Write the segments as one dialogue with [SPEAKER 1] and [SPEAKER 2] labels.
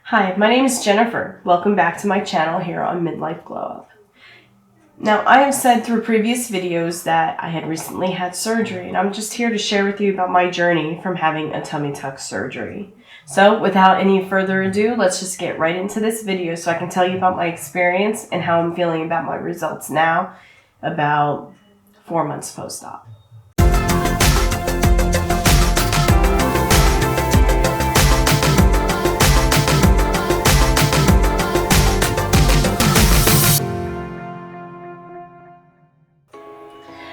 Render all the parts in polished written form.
[SPEAKER 1] Hi, my name is Jennifer. Welcome back to my channel here on Midlife Glow Up. Now, I have said through previous videos that I had recently had surgery, and I'm just here to share with you about my journey from having a tummy tuck surgery. So, without any further ado, let's just get right into this video so I can tell you about my experience and how I'm feeling about my results now, about 4 months post-op.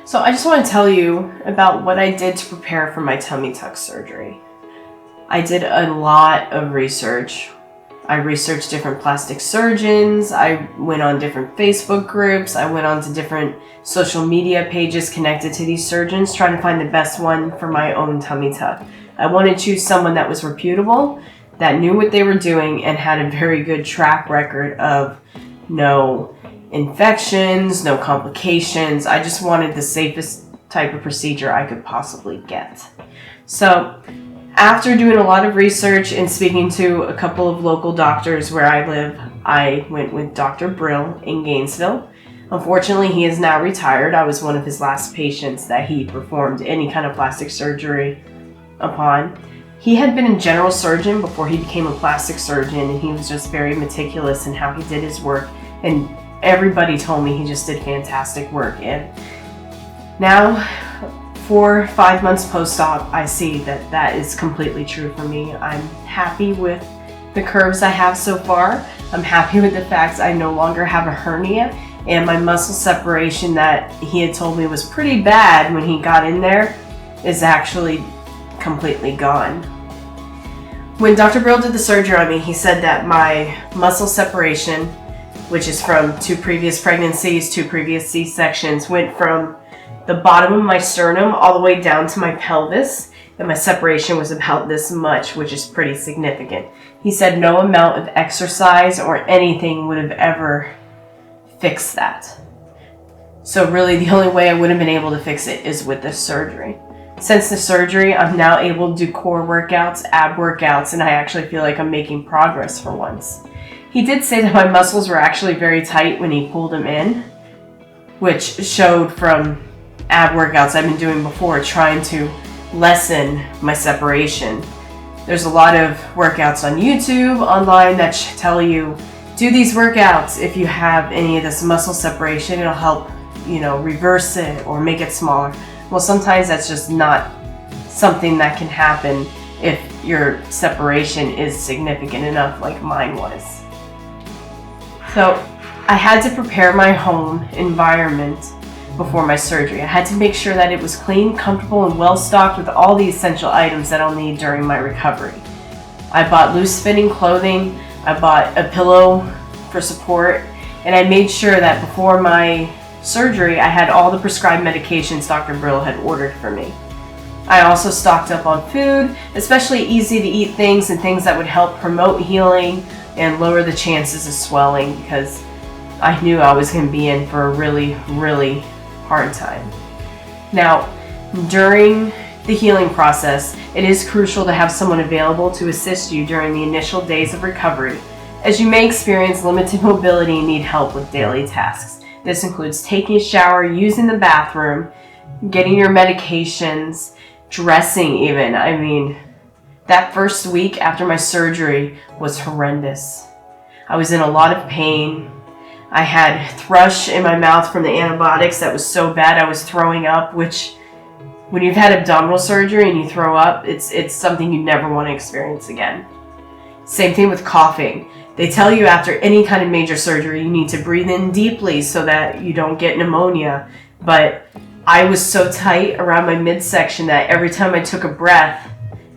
[SPEAKER 1] So I just want to tell you about what I did to prepare for my tummy tuck surgery. I did a lot of research. I researched different plastic surgeons. I went on different Facebook groups. I went on to different social media pages connected to these surgeons, trying to find the best one for my own tummy tuck. I wanted to choose someone that was reputable, that knew what they were doing, and had a very good track record of no infections, no complications. I just wanted the safest type of procedure I could possibly get. So after doing a lot of research and speaking to a couple of local doctors where I live, I went with Dr. Brill in Gainesville. Unfortunately, he is now retired. I was one of his last patients that he performed any kind of plastic surgery upon. He had been a general surgeon before he became a plastic surgeon, and he was just very meticulous in how he did his work, and everybody told me he just did fantastic work. And now, 4-5 months post-op, I see that that is completely true for me. I'm happy with the curves I have so far. I'm happy with the fact I no longer have a hernia, and my muscle separation that he had told me was pretty bad when he got in there is actually completely gone. When Dr. Brill did the surgery on me, he said that my muscle separation, which is from 2 previous pregnancies, 2 previous C-sections, went from the bottom of my sternum all the way down to my pelvis, and my separation was about this much, which is pretty significant. He said no amount of exercise or anything would have ever fixed that. So really the only way I would have been able to fix it is with this surgery. Since the surgery, I'm now able to do core workouts, ab workouts, and I actually feel like I'm making progress for once. He did say that my muscles were actually very tight when he pulled them in, which showed from ab workouts I've been doing before, trying to lessen my separation. There's a lot of workouts on YouTube, online, that tell you, do these workouts if you have any of this muscle separation. It'll help, reverse it or make it smaller. Well, sometimes that's just not something that can happen if your separation is significant enough like mine was. So I had to prepare my home environment before my surgery. I had to make sure that it was clean, comfortable, and well stocked with all the essential items that I'll need during my recovery. I bought loose fitting clothing, I bought a pillow for support, and I made sure that before my surgery I had all the prescribed medications Dr. Brill had ordered for me. I also stocked up on food, especially easy to eat things and things that would help promote healing and lower the chances of swelling, because I knew I was going to be in for a really, really hard time. Now, during the healing process, it is crucial to have someone available to assist you during the initial days of recovery, as you may experience limited mobility and need help with daily tasks. This includes taking a shower, using the bathroom, getting your medications, dressing even. I mean, that first week after my surgery was horrendous. I was in a lot of pain. I had thrush in my mouth from the antibiotics that was so bad I was throwing up, which when you've had abdominal surgery and you throw up, it's something you never want to experience again. Same thing with coughing. They tell you after any kind of major surgery you need to breathe in deeply so that you don't get pneumonia, but I was so tight around my midsection that every time I took a breath,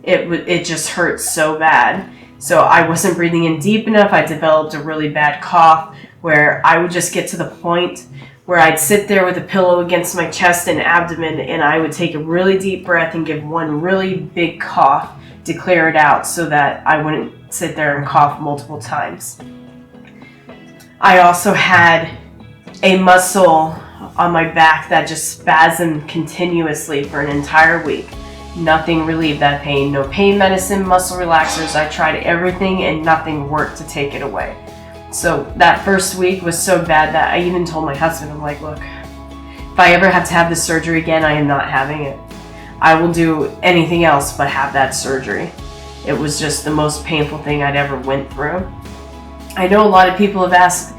[SPEAKER 1] it just hurt so bad. So I wasn't breathing in deep enough. I developed a really bad cough where I would just get to the point where I'd sit there with a pillow against my chest and abdomen, and I would take a really deep breath and give one really big cough to clear it out so that I wouldn't sit there and cough multiple times. I also had a muscle on my back that just spasmed continuously for an entire week. Nothing relieved that pain. No pain medicine, muscle relaxers. I tried everything and nothing worked to take it away. So that first week was so bad that I even told my husband, I'm like, look, if I ever have to have this surgery again, I am not having it. I will do anything else but have that surgery. It was just the most painful thing I'd ever went through. I know a lot of people have asked,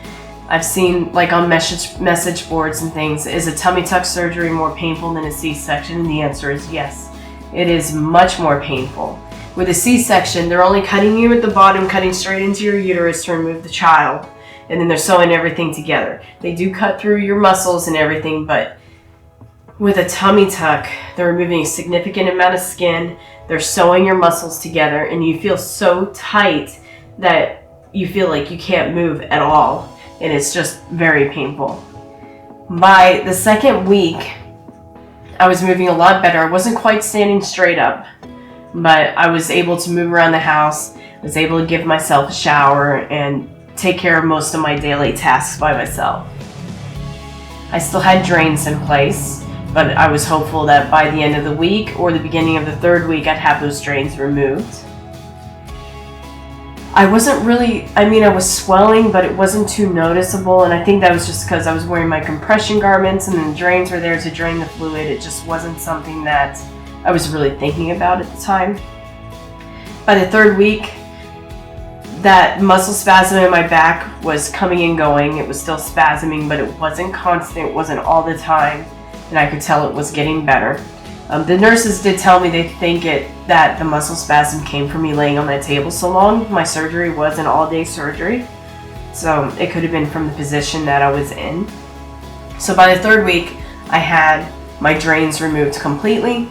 [SPEAKER 1] I've seen like on message boards and things, is a tummy tuck surgery more painful than a C-section? And the answer is yes. It is much more painful. With a C-section, they're only cutting you at the bottom, cutting straight into your uterus to remove the child, and then they're sewing everything together. They do cut through your muscles and everything, but with a tummy tuck, they're removing a significant amount of skin, they're sewing your muscles together, and you feel so tight that you feel like you can't move at all, and it's just very painful. By the second week, I was moving a lot better. I wasn't quite standing straight up, but I was able to move around the house. I was able to give myself a shower and take care of most of my daily tasks by myself. I still had drains in place, but I was hopeful that by the end of the week or the beginning of the third week, I'd have those drains removed. I wasn't really, I was swelling, but it wasn't too noticeable, and I think that was just because I was wearing my compression garments and the drains were there to drain the fluid. It just wasn't something that I was really thinking about at the time. By the third week, that muscle spasm in my back was coming and going. It was still spasming, but it wasn't constant, it wasn't all the time, and I could tell it was getting better. The nurses did tell me they think that the muscle spasm came from me laying on that table so long. My surgery was an all-day surgery, so it could have been from the position that I was in. So by the third week, I had my drains removed completely,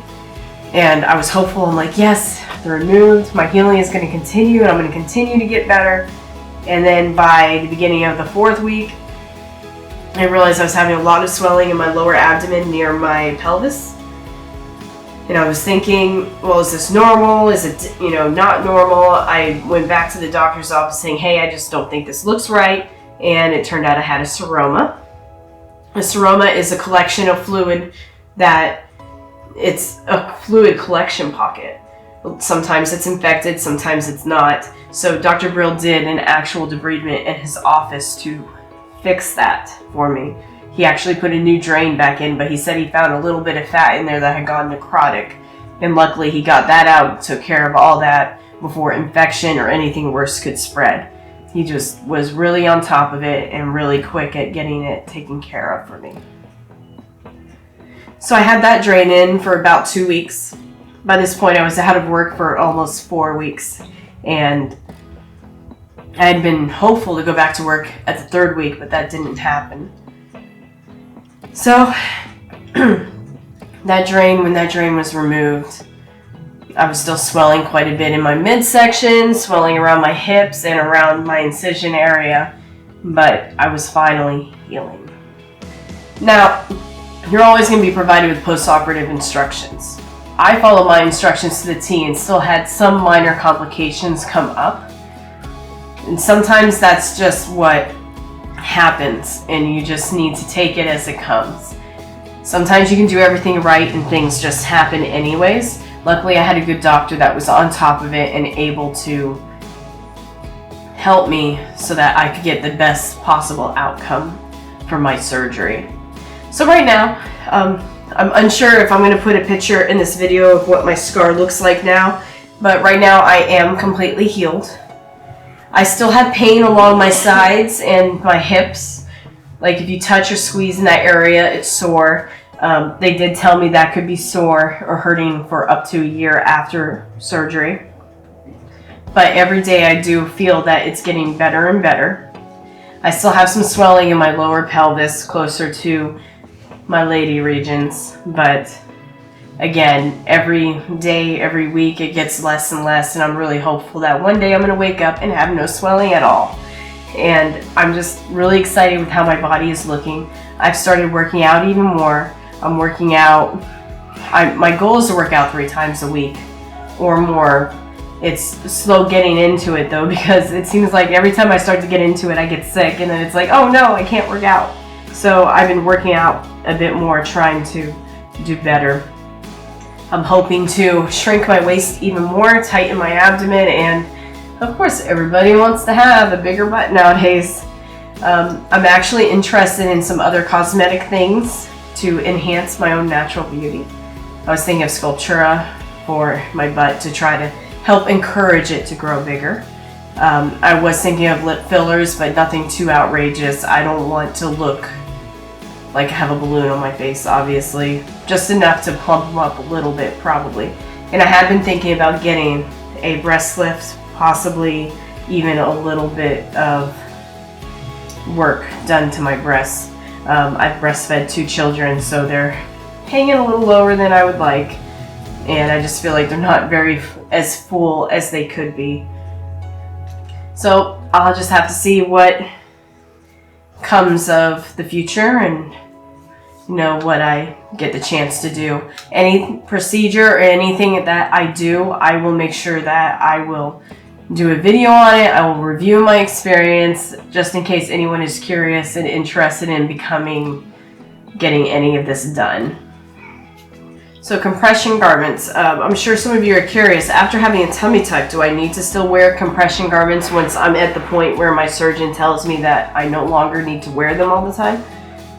[SPEAKER 1] and I was hopeful. I'm like, yes, they're removed. My healing is going to continue, and I'm going to continue to get better. And then by the beginning of the fourth week, I realized I was having a lot of swelling in my lower abdomen near my pelvis. And I was thinking, well, is this normal? Is it, not normal? I went back to the doctor's office saying, hey, I just don't think this looks right. And it turned out I had a seroma. A seroma is a collection of fluid it's a fluid collection pocket. Sometimes it's infected, sometimes it's not. So Dr. Brill did an actual debridement in his office to fix that for me. He actually put a new drain back in, but he said he found a little bit of fat in there that had gone necrotic. And luckily he got that out, took care of all that before infection or anything worse could spread. He just was really on top of it and really quick at getting it taken care of for me. So I had that drain in for about 2 weeks. By this point I was out of work for almost 4 weeks, and I had been hopeful to go back to work at the third week, but that didn't happen. So when that drain was removed, I was still swelling quite a bit in my midsection, swelling around my hips and around my incision area, but I was finally healing. Now, you're always going to be provided with post-operative instructions. I followed my instructions to the T and still had some minor complications come up. And sometimes that's just what happens, and you just need to take it as it comes. Sometimes you can do everything right and things just happen anyways. Luckily I had a good doctor that was on top of it and able to help me so that I could get the best possible outcome for my surgery. So right now, I'm unsure if I'm going to put a picture in this video of what my scar looks like now, but right now I am completely healed. I still have pain along my sides and my hips. Like if you touch or squeeze in that area, it's sore. They did tell me that could be sore or hurting for up to a year after surgery. But every day I do feel that it's getting better and better. I still have some swelling in my lower pelvis closer to my lady regions, but again, every day, every week, it gets less and less, and I'm really hopeful that one day I'm going to wake up and have no swelling at all. And I'm just really excited with how my body is looking. I've started working out even more. I'm working out. My goal is to work out 3 times a week or more. It's slow getting into it though, because it seems like every time I start to get into it, I get sick, and then it's like, oh no, I can't work out. So I've been working out a bit more, trying to do better. I'm hoping to shrink my waist even more, tighten my abdomen, and of course, everybody wants to have a bigger butt nowadays. I'm actually interested in some other cosmetic things to enhance my own natural beauty. I was thinking of Sculptura for my butt to try to help encourage it to grow bigger. I was thinking of lip fillers, but nothing too outrageous. I don't want to look like I have a balloon on my face, obviously. Just enough to plump them up a little bit, probably. And I have been thinking about getting a breast lift, possibly even a little bit of work done to my breasts. I've breastfed 2 children, so they're hanging a little lower than I would like. And I just feel like they're not very as full as they could be. So I'll just have to see what comes of the future and what I get the chance to do. Any procedure or anything that I do, I will make sure that I will do a video on it. I will review my experience just in case anyone is curious and interested in getting any of this done. So compression garments. I'm sure some of you are curious, after having a tummy tuck, do I need to still wear compression garments once I'm at the point where my surgeon tells me that I no longer need to wear them all the time?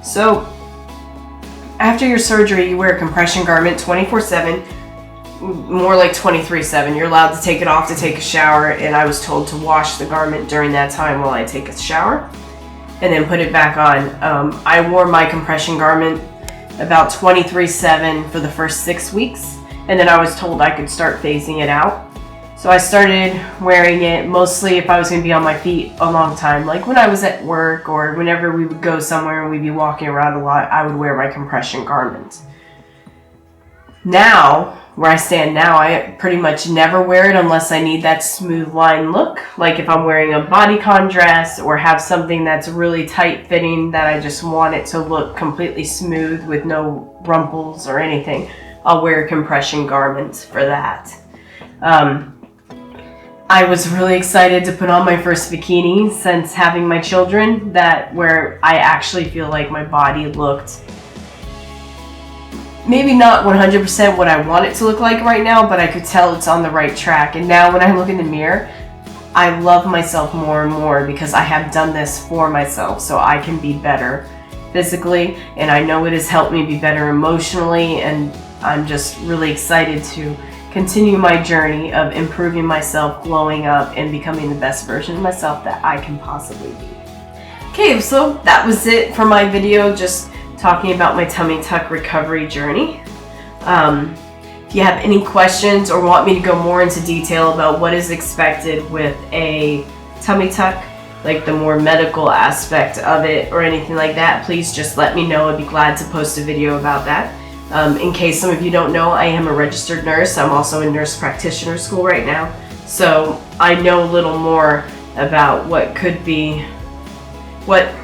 [SPEAKER 1] So after your surgery, you wear a compression garment 24/7, more like 23/7. You're allowed to take it off to take a shower, and I was told to wash the garment during that time while I take a shower and then put it back on. I wore my compression garment about 23/7 for the first 6 weeks, and then I was told I could start phasing it out. So I started wearing it mostly if I was going to be on my feet a long time, like when I was at work or whenever we would go somewhere and we'd be walking around a lot, I would wear my compression garment. Now, where I stand now, I pretty much never wear it unless I need that smooth line look. Like if I'm wearing a bodycon dress or have something that's really tight fitting that I just want it to look completely smooth with no rumples or anything, I'll wear compression garments for that. I was really excited to put on my first bikini since having my children, where I actually feel like my body looked maybe not 100% what I want it to look like right now, but I could tell it's on the right track. And now when I look in the mirror, I love myself more and more because I have done this for myself so I can be better physically, and I know it has helped me be better emotionally, and I'm just really excited to continue my journey of improving myself, glowing up, and becoming the best version of myself that I can possibly be. Okay, so that was it for my video, just talking about my tummy tuck recovery journey. If you have any questions or want me to go more into detail about what is expected with a tummy tuck, like the more medical aspect of it or anything like that, please just let me know. I'd be glad to post a video about that. In case some of you don't know, I am a registered nurse. I'm also in nurse practitioner school right now, so I know a little more about what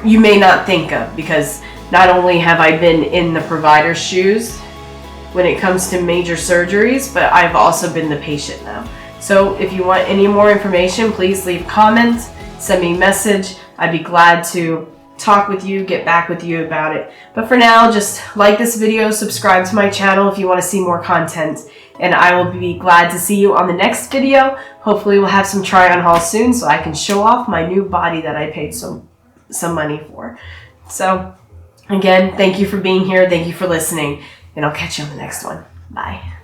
[SPEAKER 1] you may not think of, because not only have I been in the provider's shoes when it comes to major surgeries, but I've also been the patient now. So if you want any more information, please leave comments, send me a message. I'd be glad to talk with you, get back with you about it. But for now, just like this video, subscribe to my channel if you want to see more content, and I will be glad to see you on the next video. Hopefully we'll have some try-on hauls soon so I can show off my new body that I paid some money for. So again, thank you for being here. Thank you for listening, and I'll catch you on the next one. Bye.